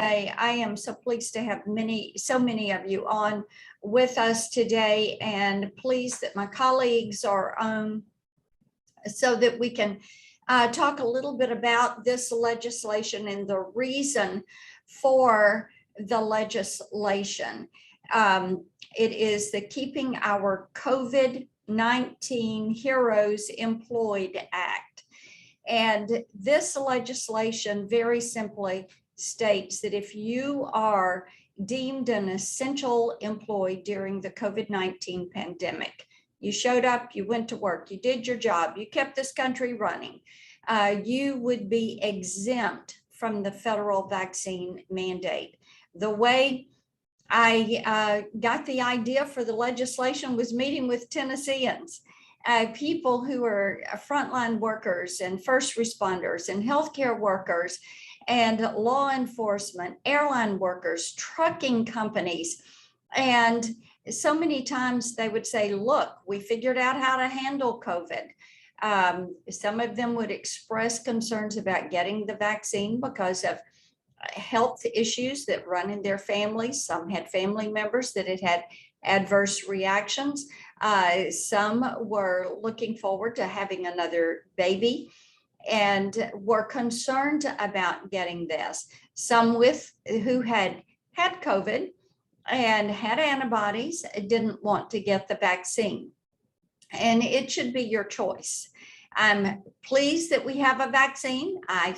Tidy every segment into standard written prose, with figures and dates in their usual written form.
say I am so pleased to have so many of you on with us today, and pleased that my colleagues are on so that we can talk a little bit about this legislation and the reason for the legislation. It is the Keeping Our COVID-19 Heroes Employed Act. And this legislation very simply states that if you are deemed an essential employee during the COVID-19 pandemic, you showed up, you went to work, you did your job, you kept this country running, you would be exempt from the federal vaccine mandate. The way I got the idea for the legislation was meeting with Tennesseans, people who are frontline workers and first responders and healthcare workers and law enforcement, airline workers, trucking companies. And so many times they would say, look, we figured out how to handle COVID. Some of them would express concerns about getting the vaccine because of health issues that run in their families. Some had family members that had adverse reactions. Some were looking forward to having another baby and were concerned about getting this. Some who had COVID and had antibodies didn't want to get the vaccine. And it should be your choice. I'm pleased that we have a vaccine. I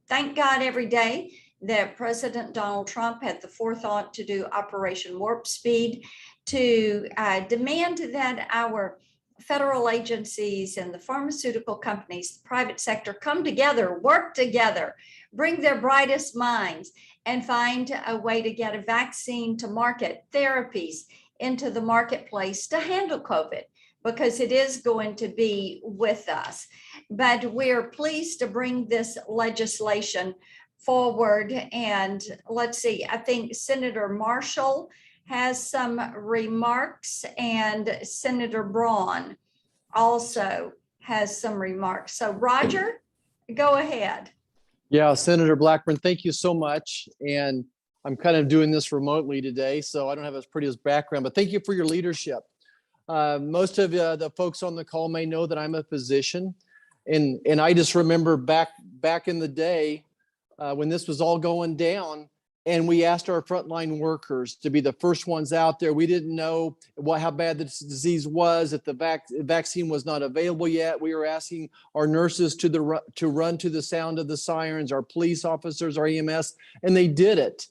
thank God every day that President Donald Trump had the forethought to do Operation Warp Speed to demand that our federal agencies and the pharmaceutical companies, the private sector, come together, work together, bring their brightest minds, and find a way to get a vaccine to market, therapies into the marketplace to handle COVID, because it is going to be with us. But we're pleased to bring this legislation forward. And let's see, I think Senator Marshall has some remarks, and Senator Braun also has some remarks. So Roger, go ahead. Yeah, Senator Blackburn, thank you so much. And I'm kind of doing this remotely today, so I don't have as pretty as background, but thank you for your leadership. Most of the folks on the call may know that I'm a physician, and I just remember back in the day when this was all going down, and we asked our frontline workers to be the first ones out there. We didn't know how bad the disease was, if the vaccine was not available yet. We were asking our nurses to run to the sound of the sirens, our police officers, our EMS, and they did it.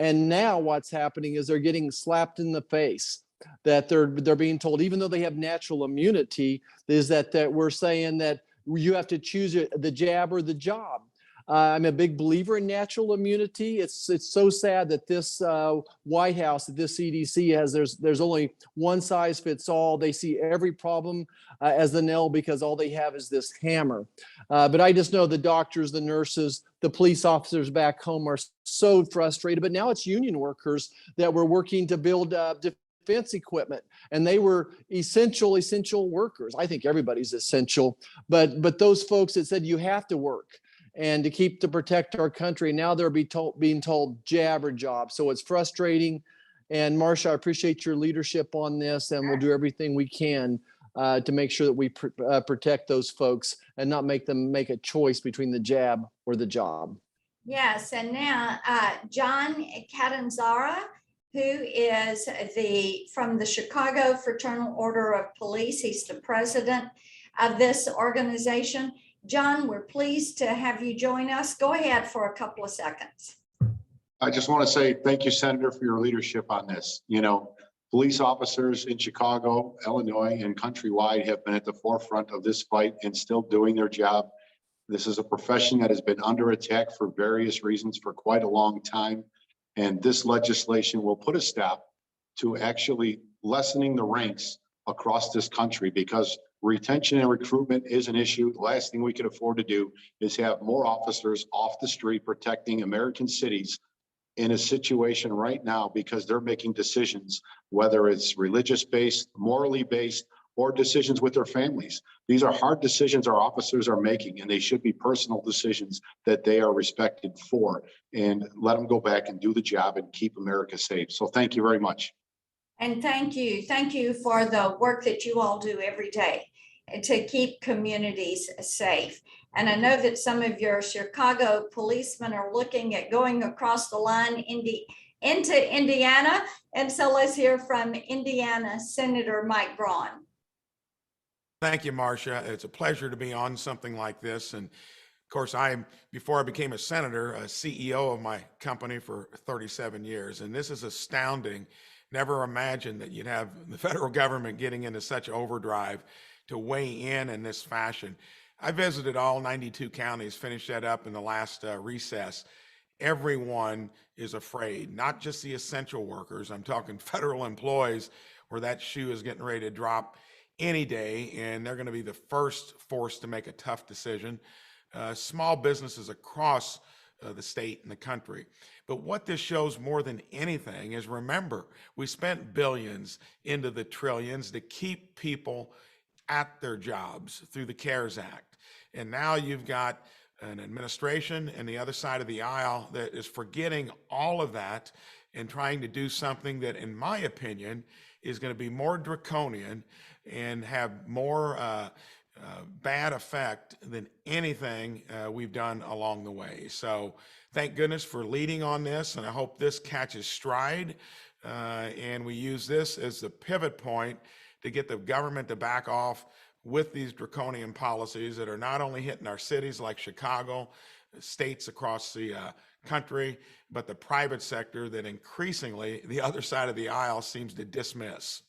And now what's happening is they're getting slapped in the face, that they're being told, even though they have natural immunity, is that we're saying that you have to choose the jab or the job. I'm a big believer in natural immunity. It's so sad that this White House, that this CDC has, there's only one size fits all. They see every problem as the nail because all they have is this hammer. But I just know the doctors, the nurses, the police officers back home are so frustrated. But now it's union workers that were working to build defense equipment, and they were essential workers. I think everybody's essential, but those folks that said you have to work and to protect our country, now they're being told jab or job. So it's frustrating. And Marsha, I appreciate your leadership on this, and we'll do everything we can to make sure that we protect those folks and not make them make a choice between the jab or the job. Yes, and now John Catanzara, who is from the Chicago Fraternal Order of Police. He's the president of this organization. John, we're pleased to have you join us. Go ahead for a couple of seconds. I just want to say thank you, Senator, for your leadership on this. You know, police officers in Chicago, Illinois, and countrywide have been at the forefront of this fight and still doing their job. This is a profession that has been under attack for various reasons for quite a long time. And this legislation will put a stop to actually lessening the ranks across this country, because retention and recruitment is an issue. The last thing we can afford to do is have more officers off the street protecting American cities in a situation right now, because they're making decisions, whether it's religious based, morally based, or decisions with their families. These are hard decisions our officers are making, and they should be personal decisions that they are respected for, and let them go back and do the job and keep America safe. So thank you very much. And thank you. Thank you for the work that you all do every day to keep communities safe. And I know that some of your Chicago policemen are looking at going across the line into Indiana. And so let's hear from Indiana Senator Mike Braun. Thank you, Marsha. It's a pleasure to be on something like this. And of course, before I became a senator, a CEO of my company for 37 years. And this is astounding. Never imagined that you'd have the federal government getting into such overdrive to weigh in this fashion. I visited all 92 counties, finished that up in the last recess. Everyone is afraid, not just the essential workers. I'm talking federal employees where that shoe is getting ready to drop any day, and they're going to be the first force to make a tough decision. Small businesses across the state and the country. But what this shows more than anything is, remember, we spent billions into the trillions to keep people at their jobs through the CARES Act. And now you've got an administration and the other side of the aisle that is forgetting all of that and trying to do something that, in my opinion, is going to be more draconian and have more bad effect than anything we've done along the way. So thank goodness for leading on this, and I hope this catches stride and we use this as the pivot point to get the government to back off with these draconian policies that are not only hitting our cities like Chicago, states across the country, but the private sector that increasingly the other side of the aisle seems to dismiss.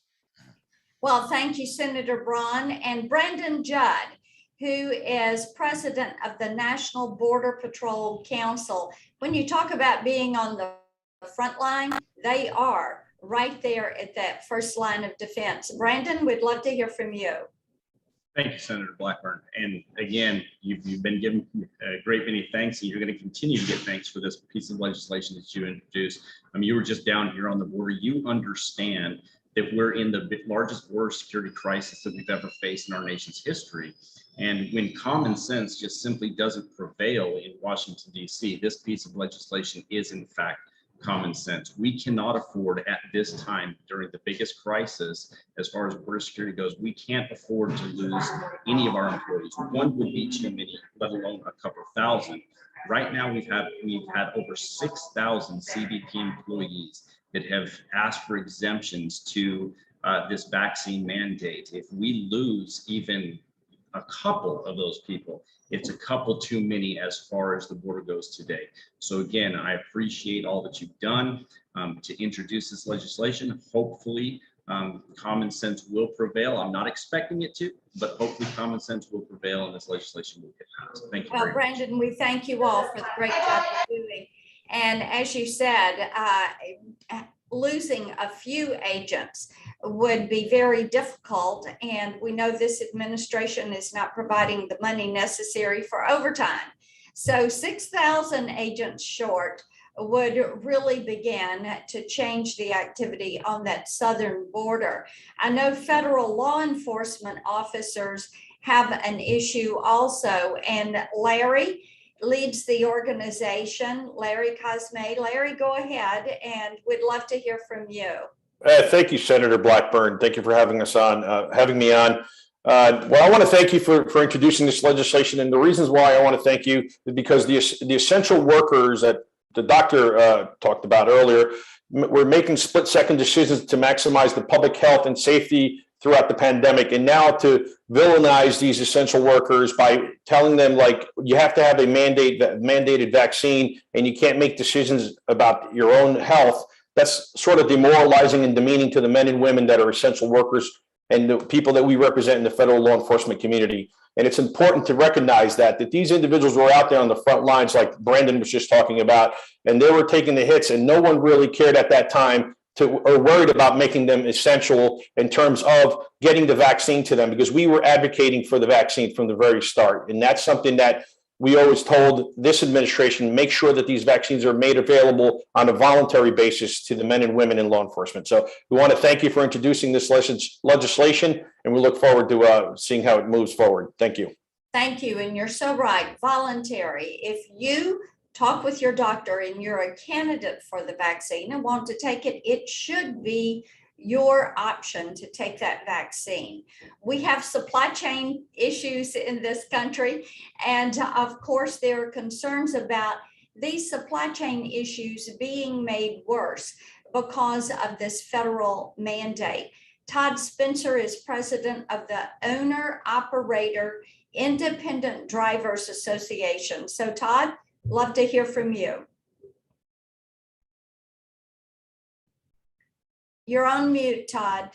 Well, thank you, Senator Braun. And Brandon Judd, who is president of the National Border Patrol Council. When you talk about being on the front line, they are right there at that first line of defense. Brandon, we'd love to hear from you. Thank you, Senator Blackburn. And again, you've been given a great many thanks, and you're going to continue to get thanks for this piece of legislation that you introduced. I mean, you were just down here on the border. You understand that we're in the largest border security crisis that we've ever faced in our nation's history. And when common sense just simply doesn't prevail in Washington, D.C., this piece of legislation is, in fact, common sense. We cannot afford at this time, during the biggest crisis as far as border security goes, we can't afford to lose any of our employees. One would be too many, let alone a couple thousand. Right now, we've had over 6,000 CBP employees that have asked for exemptions to this vaccine mandate. If we lose even a couple of those people, it's a couple too many as far as the border goes today. So again, I appreciate all that you've done to introduce this legislation. Hopefully, common sense will prevail. I'm not expecting it to, but hopefully common sense will prevail and this legislation will get passed. Thank you. Well, Brandon, we thank you all for the great job you're doing. And as you said, losing a few agents would be very difficult. And we know this administration is not providing the money necessary for overtime. So 6,000 agents short would really begin to change the activity on that southern border. I know federal law enforcement officers have an issue also, and Larry leads the organization, Larry Cosme. Larry, go ahead, and we'd love to hear from you. Thank you, Senator Blackburn. Thank you for having us on, having me on. Well, I want to thank you for introducing this legislation, and the reasons why I want to thank you is because the essential workers that the doctor talked about earlier, we're making split-second decisions to maximize the public health and safety throughout the pandemic, and now to villainize these essential workers by telling them, like, you have to have a mandated vaccine and you can't make decisions about your own health. That's sort of demoralizing and demeaning to the men and women that are essential workers and the people that we represent in the federal law enforcement community. And it's important to recognize that these individuals were out there on the front lines, like Brandon was just talking about, and they were taking the hits, and no one really cared at that time or worried about making them essential in terms of getting the vaccine to them, because we were advocating for the vaccine from the very start. And that's something that we always told this administration, make sure that these vaccines are made available on a voluntary basis to the men and women in law enforcement. So we want to thank you for introducing this legislation, and we look forward to seeing how it moves forward. Thank you. Thank you. And you're so right. Voluntary. If you talk with your doctor and you're a candidate for the vaccine and want to take it, it should be your option to take that vaccine. We have supply chain issues in this country. And of course, there are concerns about these supply chain issues being made worse because of this federal mandate. Todd Spencer is president of the Owner Operator Independent Drivers Association. So Todd, love to hear from you. You're on mute, Todd.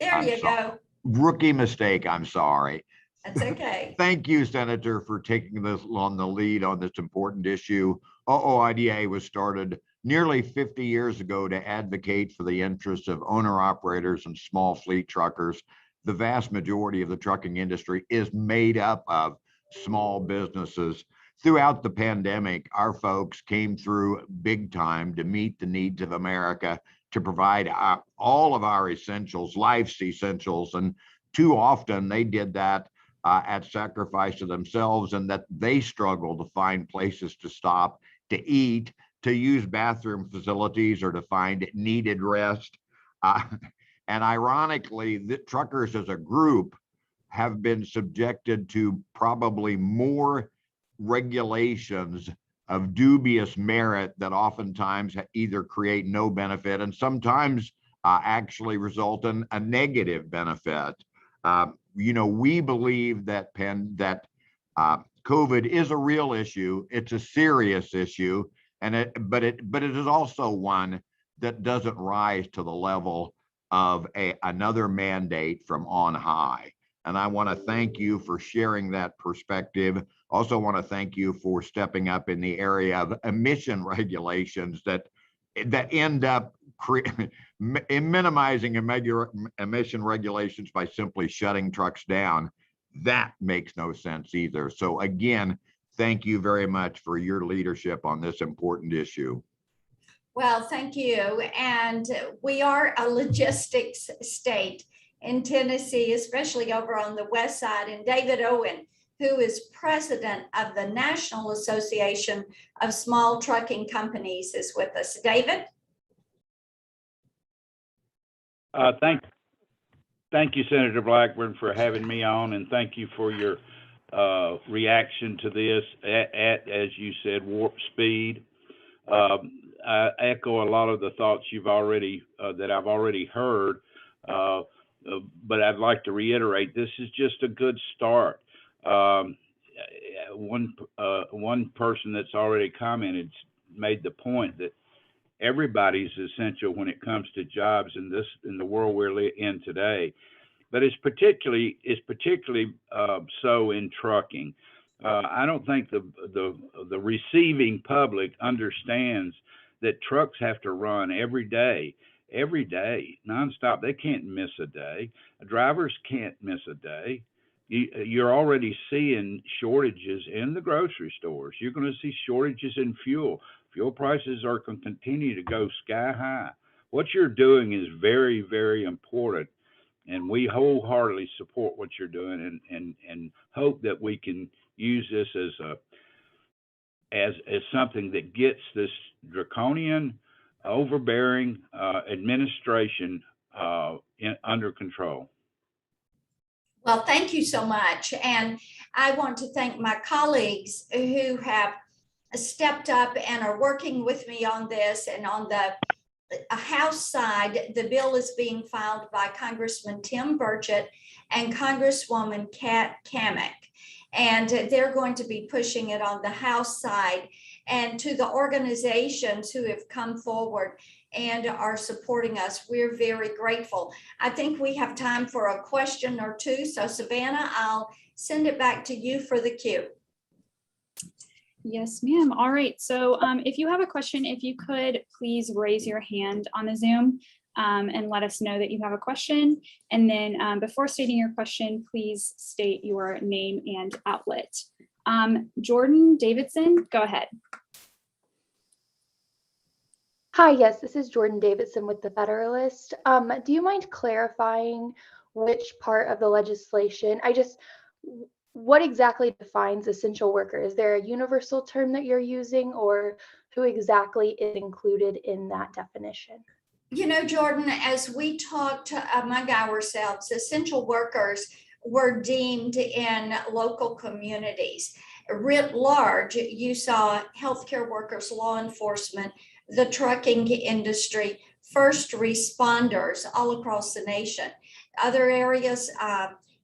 There you go. Rookie mistake, I'm sorry. That's okay. Thank you, Senator, for taking this on the lead on this important issue. OOIDA was started nearly 50 years ago to advocate for the interests of owner-operators and small fleet truckers. The vast majority of the trucking industry is made up of small businesses. Throughout the pandemic, our folks came through big time to meet the needs of America, to provide all of our essentials, life's essentials. And too often they did that at sacrifice to themselves, and that they struggle to find places to stop, to eat, to use bathroom facilities, or to find needed rest. And ironically, the truckers as a group have been subjected to probably more regulations of dubious merit that oftentimes either create no benefit and sometimes actually result in a negative benefit. We believe that COVID is a real issue. It's a serious issue, but it is also one that doesn't rise to the level of another mandate from on high. And I want to thank you for sharing that perspective. Also want to thank you for stepping up in the area of emission regulations that end up minimizing emission regulations by simply shutting trucks down. That makes no sense either. So again, thank you very much for your leadership on this important issue. Well, thank you. And we are a logistics state in Tennessee, especially over on the west side. And David Owen, who is president of the National Association of Small Trucking Companies, is with us. David? Thank you, Senator Blackburn, for having me on, and thank you for your reaction to this at, as you said, warp speed. I echo a lot of the thoughts you've already that I've already heard, but I'd like to reiterate, this is just a good start. One person that's already commented made the point that everybody's essential when it comes to jobs in the world we're in today, but it's particularly so in trucking. I don't think the receiving public understands that trucks have to run every day, nonstop. They can't miss a day. Drivers can't miss a day. You're already seeing shortages in the grocery stores. You're going to see shortages in fuel. Fuel prices are going to continue to go sky high. What you're doing is very, very important, and we wholeheartedly support what you're doing, and hope that we can use this as something that gets this draconian, overbearing administration under control. Well, thank you so much. And I want to thank my colleagues who have stepped up and are working with me on this. And on the House side, the bill is being filed by Congressman Tim Burchett and Congresswoman Kat Cammack. And they're going to be pushing it on the House side. And to the organizations who have come forward and are supporting us, we're very grateful. I think we have time for a question or two. So Savannah, I'll send it back to you for the queue. Yes, ma'am. All right. So if you have a question, if you could please raise your hand on the Zoom. and let us know that you have a question. And then before stating your question, please state your name and outlet. Jordan Davidson, go ahead. Hi, yes, this is Jordan Davidson with the Federalist. Do you mind clarifying which part of the legislation? What exactly defines essential worker? Is there a universal term that you're using, or who exactly is included in that definition? You know, Jordan, as we talked among ourselves, essential workers were deemed in local communities. Writ large, you saw healthcare workers, law enforcement, the trucking industry, first responders all across the nation. Other areas,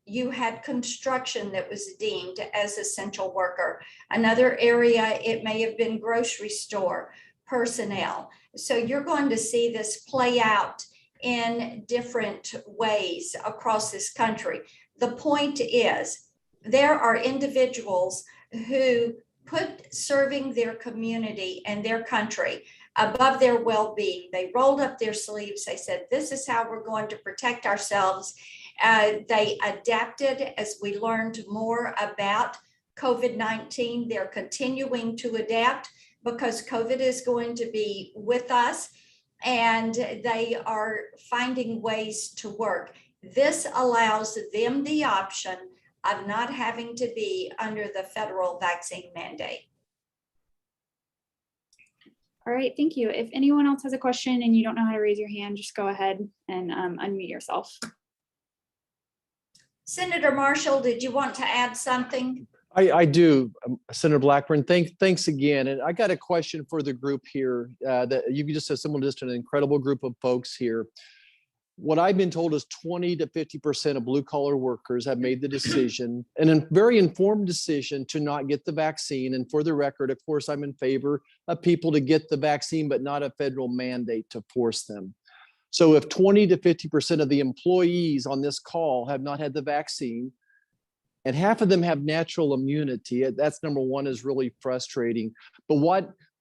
you had construction that was deemed as essential worker. Another area, it may have been grocery store personnel. So you're going to see this play out in different ways across this country. The point is, there are individuals who put serving their community and their country above their well-being. They rolled up their sleeves. They said, this is how we're going to protect ourselves. They adapted as we learned more about COVID-19. They're continuing to adapt because COVID is going to be with us, and they are finding ways to work. This allows them the option of not having to be under the federal vaccine mandate. All right, thank you. If anyone else has a question and you don't know how to raise your hand, just go ahead and unmute yourself. Senator Marshall, did you want to add something? I do, Senator Blackburn. Thanks again. And I got a question for the group here. That you just said, someone just an incredible group of folks here. What I've been told is 20 to 50% of blue collar workers have made the decision, and a very informed decision, to not get the vaccine. And for the record, of course, I'm in favor of people to get the vaccine, but not a federal mandate to force them. So if 20 to 50% of the employees on this call have not had the vaccine, and half of them have natural immunity, that's number one, is really frustrating. But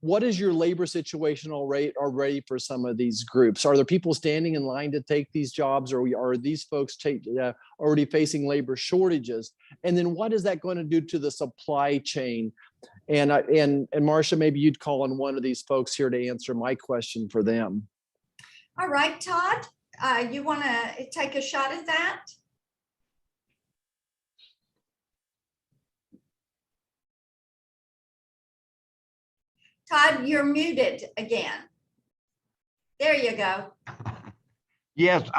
what is your labor situation already for some of these groups? Are there people standing in line to take these jobs, or are these folks already facing labor shortages? And then what is that going to do to the supply chain? And Marsha, maybe you'd call on one of these folks here to answer my question for them. All right, Todd, you want to take a shot at that? Todd, you're muted again. There you go. Yes,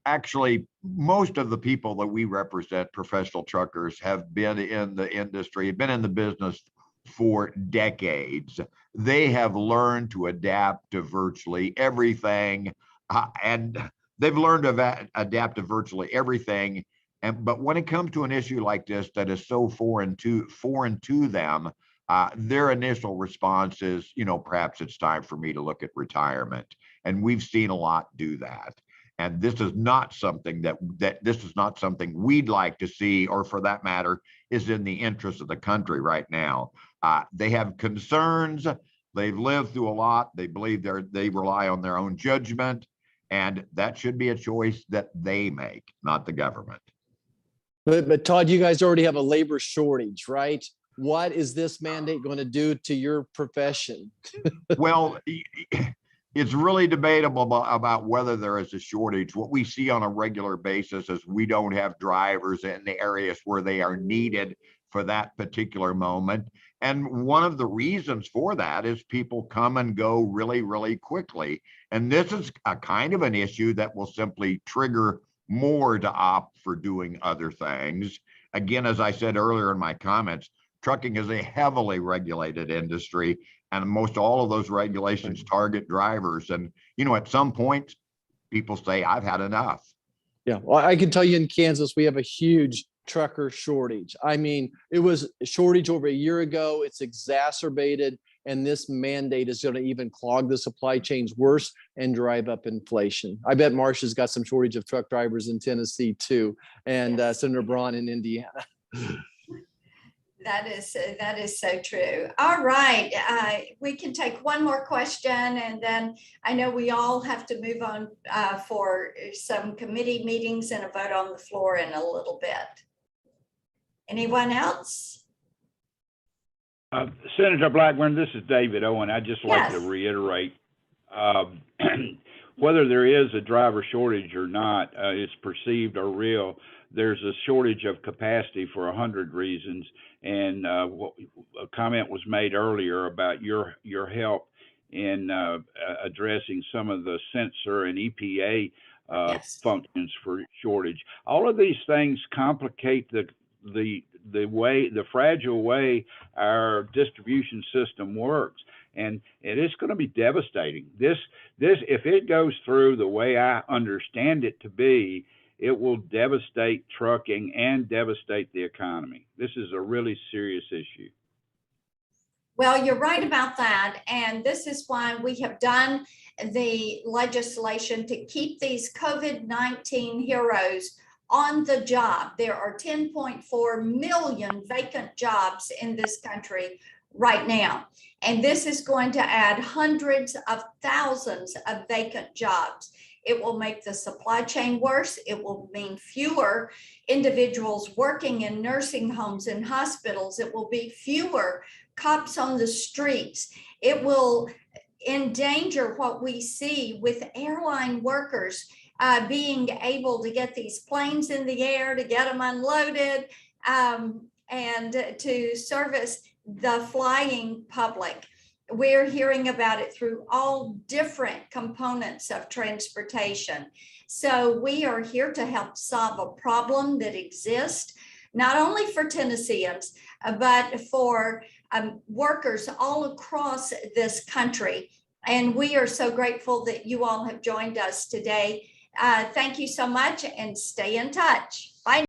actually, most of the people that we represent, professional truckers, have been in the industry, been in the business for decades. They have learned to adapt to virtually everything, and they've learned to adapt to virtually everything. But when it comes to an issue like this that is so foreign to them, their initial response is, perhaps it's time for me to look at retirement. And we've seen a lot do that. And this is not something this is not something we'd like to see, or for that matter, is in the interest of the country right now. They have concerns. They've lived through a lot. They believe they rely on their own judgment, and that should be a choice that they make, not the government. But Todd, you guys already have a labor shortage, right? What is this mandate going to do to your profession? Well, it's really debatable about whether there is a shortage. What we see on a regular basis is we don't have drivers in the areas where they are needed for that particular moment. And one of the reasons for that is people come and go really, really quickly. And this is a kind of an issue that will simply trigger more to opt for doing other things. Again, as I said earlier in my comments, trucking is a heavily regulated industry, and most all of those regulations target drivers. And, at some point, people say, I've had enough. Yeah, well, I can tell you in Kansas, we have a huge trucker shortage. I mean, it was a shortage over a year ago. It's exacerbated, and this mandate is going to even clog the supply chains worse and drive up inflation. I bet Marsha's got some shortage of truck drivers in Tennessee too, and Senator Braun in Indiana. That is so true. All right, we can take one more question, and then I know we all have to move on for some committee meetings and a vote on the floor in a little bit. Anyone else? Senator Blackburn, this is David Owen. I'd just like to Yes. reiterate, whether there is a driver shortage or not, it's perceived or real. There's a shortage of capacity for 100 reasons. And a comment was made earlier about your help in addressing some of the sensor and EPA Yes. functions for shortage. All of these things complicate the fragile way our distribution system works, and it is going to be devastating. This if it goes through the way I understand it to be, it will devastate trucking and devastate the economy. This is a really serious issue. Well, you're right about that. And this is why we have done the legislation to keep these COVID-19 heroes on the job. There are 10.4 million vacant jobs in this country right now. And this is going to add hundreds of thousands of vacant jobs. It will make the supply chain worse. It will mean fewer individuals working in nursing homes and hospitals. It will be fewer cops on the streets. It will endanger what we see with airline workers being able to get these planes in the air, to get them unloaded, and to service the flying public. We're hearing about it through all different components of transportation. So we are here to help solve a problem that exists, not only for Tennesseans, but for workers all across this country. And we are so grateful that you all have joined us today. Thank you so much, and stay in touch. Bye.